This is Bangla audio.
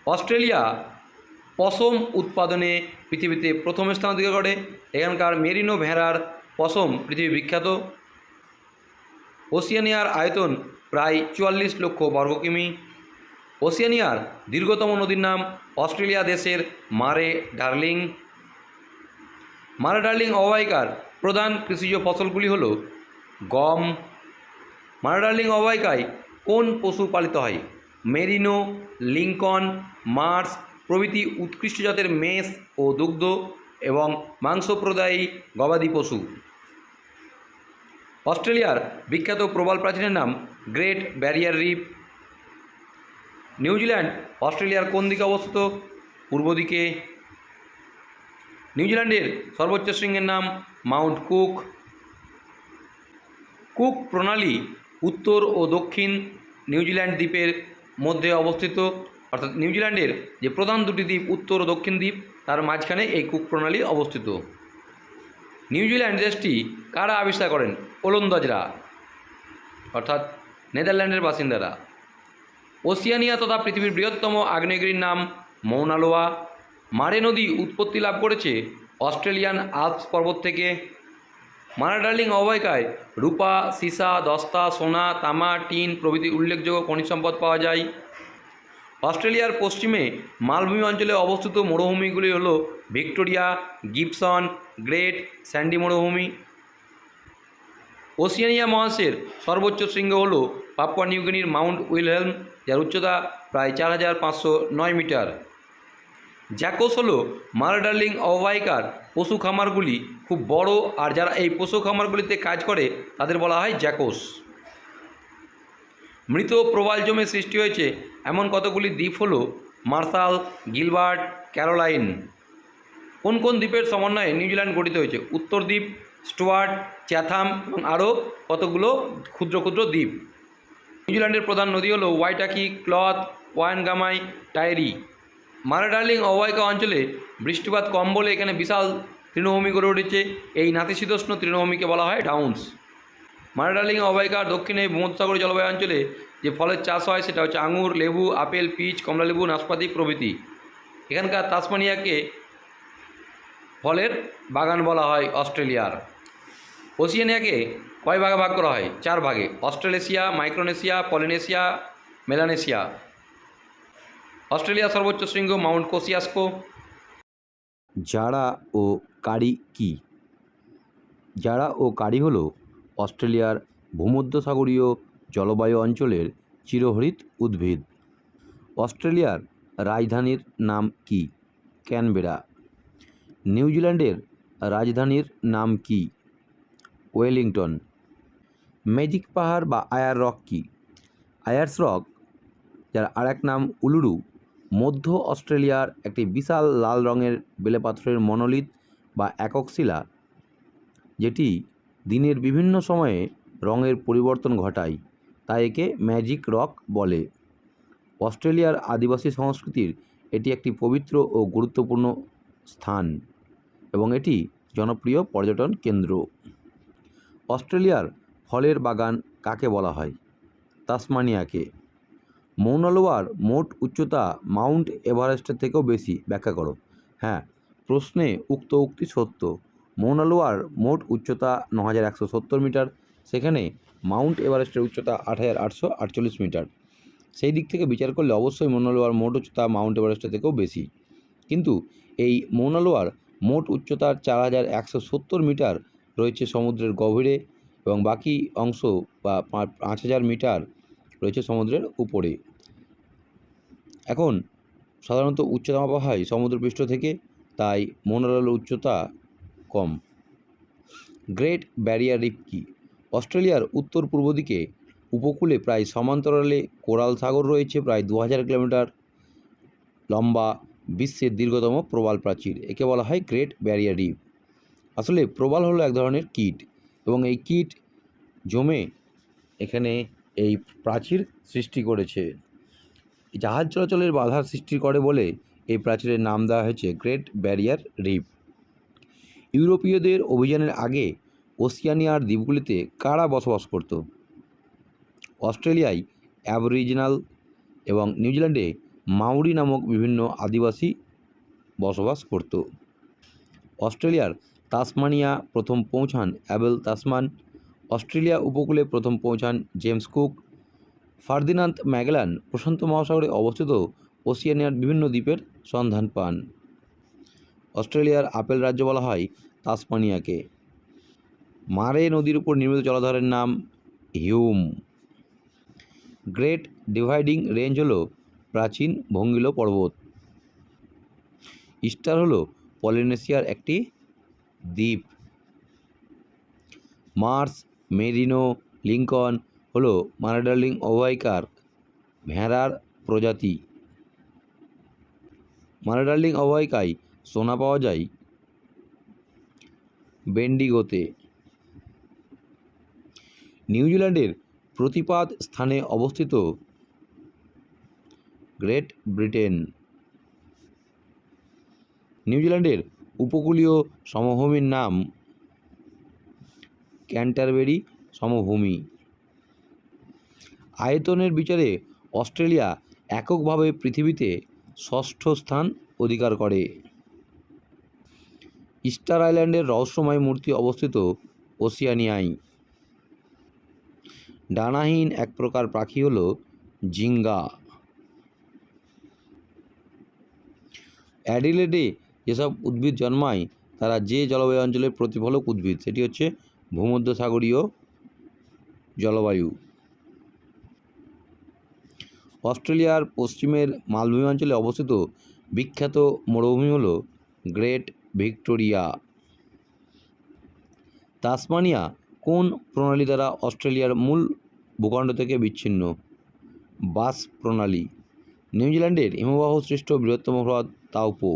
অস্ট্রেলিয়া পশম উৎপাদনে পৃথিবীতে প্রথম স্থান অধিকার করে। এখানকার মেরিনো ভেড়ার পশম পৃথিবী বিখ্যাত। ওসিয়ানিয়ার আয়তন প্রায় 44 লক্ষ বর্গ কিমি। ওসিয়ানিয়ার দীর্ঘতম নদীর নাম অস্ট্রেলিয়া দেশের মারে ডার্লিং। মারে ডার্লিং অববাহিকার প্রধান কৃষিজ ফসলগুলি হল গম। মারে ডার্লিং অববাহিকায় কোন পশু পালিত হয়? মেরিনো, লিঙ্কন, মার্স প্রভৃতি উৎকৃষ্ট জাতের মেষ ও দুগ্ধ এবং মাংসপ্রদায়ী গবাদি পশু। অস্ট্রেলিয়ার বিখ্যাত প্রবাল প্রাচীরের নাম গ্রেট ব্যারিয়ার রিফ। নিউজিল্যান্ড অস্ট্রেলিয়ার কোন দিকে অবস্থিত? পূর্ব দিকে। নিউজিল্যান্ডের সর্বোচ্চ শৃঙ্গের নাম মাউন্ট কুক। কুক প্রণালী উত্তর ও দক্ষিণ নিউজিল্যান্ড দ্বীপের মধ্যে অবস্থিত, অর্থাৎ নিউজিল্যান্ডের যে প্রধান দুটি দ্বীপ উত্তর ও দক্ষিণ দ্বীপ তার মাঝখানে এই কুক প্রণালী অবস্থিত। নিউজিল্যান্ড দেশটি কারা আবিষ্কার করেন? ওলন্দাজরা, অর্থাৎ নেদারল্যান্ডের বাসিন্দারা। ওসিয়ানিয়া তথা পৃথিবীর বৃহত্তম আগ্নেয়গিরির নাম মৌনা লোয়া। মারে নদী উৎপত্তি লাভ করেছে অস্ট্রেলিয়ান আল্পস পর্বত থেকে। মারে ডার্লিং অববাহিকায় রূপা, সীসা, দস্তা, সোনা, তামা, টিন প্রভৃতি উল্লেখযোগ্য খনিজ সম্পদ পাওয়া যায়। অস্ট্রেলিয়ার পশ্চিমে মালভূমি অঞ্চলে অবস্থিত মরুভূমিগুলি হল ভিক্টোরিয়া, গিবসন, গ্রেট স্যান্ডি মরুভূমি। ওসিয়ানিয়া মহাদেশের সর্বোচ্চ শৃঙ্গ হল পাপুয়া নিউগিনির মাউন্ট উইলহেলম, যার উচ্চতা প্রায় 4509 মিটার। জ্যাকোস হল মারে ডার্লিং অববাহিকার পশু খামারগুলি খুব বড়, আর যারা এই পশু খামারগুলিতে কাজ করে তাদের বলা হয় জ্যাকোস। মৃত প্রবাল জমে সৃষ্টি হয়েছে এমন কতগুলি দ্বীপ হল মার্শাল, গিলবার্ট, ক্যারোলাইন। কোন কোন দ্বীপের সমন্বয়ে নিউজিল্যান্ড গঠিত হয়েছে? উত্তর দ্বীপ, স্টুয়ার্ট, চ্যাথাম এবং আরও কতগুলো ক্ষুদ্র ক্ষুদ্র দ্বীপ। নিউজিল্যান্ডের প্রধান নদী হল ওয়াইটাকি, ক্লথ, ওয়ানগামাই, টাইরি। মারে ডার্লিং অববাহিকা অঞ্চলে বৃষ্টিপাত কম বলে এখানে বিশাল তৃণভূমি গড়ে উঠেছে। এই নাতিশীতোষ্ণ তৃণভূমিকে বলা হয় ডাউন্স। মারে ডার্লিং অববাহিকার দক্ষিণে ভূমধ্যসাগরীয় জলবায়ু অঞ্চলে যে ফলের চাষ হয় সেটা হচ্ছে আঙুর, লেবু, আপেল, পিচ, কমলালেবু, নাশপাতি প্রভৃতি। এখানকার তাসমানিয়াকে ফলের বাগান বলা হয় অস্ট্রেলিয়ার। ওসিয়ানিয়াকে কয় ভাগে ভাগ করা হয়? 4 ভাগে: অস্ট্রেলেশিয়া, মাইক্রোনেশিয়া, পলিনেশিয়া, মেলানেশিয়া। অস্ট্রেলিয়ার সর্বোচ্চ শৃঙ্গ মাউন্ট কোসিয়াস্কো। জারা ও কারি কি? জারা ও কারি হল অস্ট্রেলিয়ার ভূমধ্যসাগরীয় জলবায়ু অঞ্চলের চিরহরিৎ উদ্ভিদ। অস্ট্রেলিয়ার রাজধানীর নাম কি? ক্যানবেরা। নিউজিল্যান্ডের রাজধানীর নাম কি? ওয়েলিংটন। ম্যাজিক পাহাড় বা আয়ার রক কি? আয়ার্স রক, যার আরেক নাম উলুরু, মধ্য অস্ট্রেলিয়ার একটি বিশাল লাল রঙের বেলে পাথরের মনোলিথ বা একক শিলা, যেটি দিনের বিভিন্ন সময়ে রঙের পরিবর্তন ঘটায়, তাই একে ম্যাজিক রক বলে। অস্ট্রেলিয়ার আদিবাসী সংস্কৃতির এটি একটি পবিত্র ও গুরুত্বপূর্ণ স্থান এবং এটি জনপ্রিয় পর্যটন কেন্দ্র। অস্ট্রেলিয়ার ফলের বাগান কাকে বলা হয়? তাসমানিয়াকে। মৌনা লোয়ার মোট উচ্চতা মাউন্ট এভারেস্টের থেকেও বেশি, ব্যাখ্যা করো। হ্যাঁ, প্রশ্নে উক্ত উক্তি সত্য। মৌনা লোয়ার মোট উচ্চতা 9170 মিটার, সেখানে মাউন্ট এভারেস্টের উচ্চতা 8848 মিটার। সেই দিক থেকে বিচার করলে অবশ্যই মৌনা লোয়ার মোট উচ্চতা মাউন্ট এভারেস্টের থেকেও বেশি, কিন্তু এই মৌনা লোয়ার মোট উচ্চতার 4170 মিটার রয়েছে সমুদ্রের গভীরে এবং বাকি অংশ বা 5000 মিটার রয়েছে সমুদ্রের উপরে। এখন সাধারণত উচ্চতা মাপা হয় সমুদ্রপৃষ্ঠ থেকে, তাই মৌনা লোয়ার উচ্চতা কম। গ্রেট ব্যারিয়ার রিফ কি? অস্ট্রেলিয়ার উত্তর পূর্ব দিকে উপকূলে প্রায় সমান্তরালে কোরাল সাগর রয়েছে প্রায় 2000 কিলোমিটার লম্বা বিশ্বের দীর্ঘতম প্রবাল প্রাচীর। একে বলা হয় গ্রেট ব্যারিয়ার রিফ। আসলে প্রবাল হলো এক ধরনের কীট এবং এই কীট জমে এখানে এই প্রাচীর সৃষ্টি করেছে। জাহাজ চলাচলের বাধার সৃষ্টি করে বলে এই প্রাচীরের নাম দেওয়া হয়েছে গ্রেট ব্যারিয়ার রিফ। ইউরোপীয়দের অভিযানের আগে ওসিয়ানিয়ার দ্বীপগুলিতে কারা বসবাস করত? অস্ট্রেলিয়ায় অ্যাবরিজিনাল এবং নিউজিল্যান্ডে মাউরি নামক বিভিন্ন আদিবাসী বসবাস করত। অস্ট্রেলিয়ার তাসমানিয়া প্রথম পৌঁছান অ্যাবেল তাসমান। অস্ট্রেলিয়া উপকূলে প্রথম পৌঁছান জেমস কুক। ফার্দিনান্দ ম্যাগেলান প্রশান্ত মহাসাগরে অবস্থিত ওসিয়ানিয়ার বিভিন্ন দ্বীপের সন্ধান পান। অস্ট্রেলিয়ার আপেল রাজ্য বলা হয় তাসমানিয়াকে। মারে নদীর উপর নির্মিত জলাধারের নাম হিউম। গ্রেট ডিভাইডিং রেঞ্জ হল প্রাচীন ভঙ্গিল পর্বত। ইস্টার হল পলিনেশিয়ার একটি দ্বীপ। মার্স মেরিনো লিঙ্কন হল মানাডার্লিং অববাহিকার ভেড়ার প্রজাতি। মানাডার্লিং অববাহিকায় সোনা পাওয়া যায় বেন্ডিগোতে। নিউজিল্যান্ডের প্রতিপাদ স্থানে অবস্থিত গ্রেট ব্রিটেন। নিউজিল্যান্ডের উপকূলীয় সমভূমির নাম ক্যান্টারবেরি সমভূমি। আয়তনের বিচারে অস্ট্রেলিয়া এককভাবে পৃথিবীতে ষষ্ঠ স্থান অধিকার করে। ইস্টার আইল্যান্ডের রহস্যময় মূর্তি অবস্থিত ওসিয়ানিয়ায়। ডানাহীন এক প্রকার পাখি হল জিঙ্গা। অ্যাডিলেডে যেসব উদ্ভিদ জন্মায় তারা যে জলবায়ু অঞ্চলের প্রতিফলক উদ্ভিদ, সেটি হচ্ছে ভূমধ্যসাগরীয় জলবায়ু। অস্ট্রেলিয়ার পশ্চিমের মালভূমি অঞ্চলে অবস্থিত বিখ্যাত মরুভূমি হল গ্রেট ভিক্টোরিয়া। তাসমানিয়া কোন প্রণালী দ্বারা অস্ট্রেলিয়ার মূল ভূখণ্ড থেকে বিচ্ছিন্ন? বাস প্রণালী। নিউজিল্যান্ডের হিমবাহ সৃষ্ট বৃহত্তম হ্রদ তাউপো।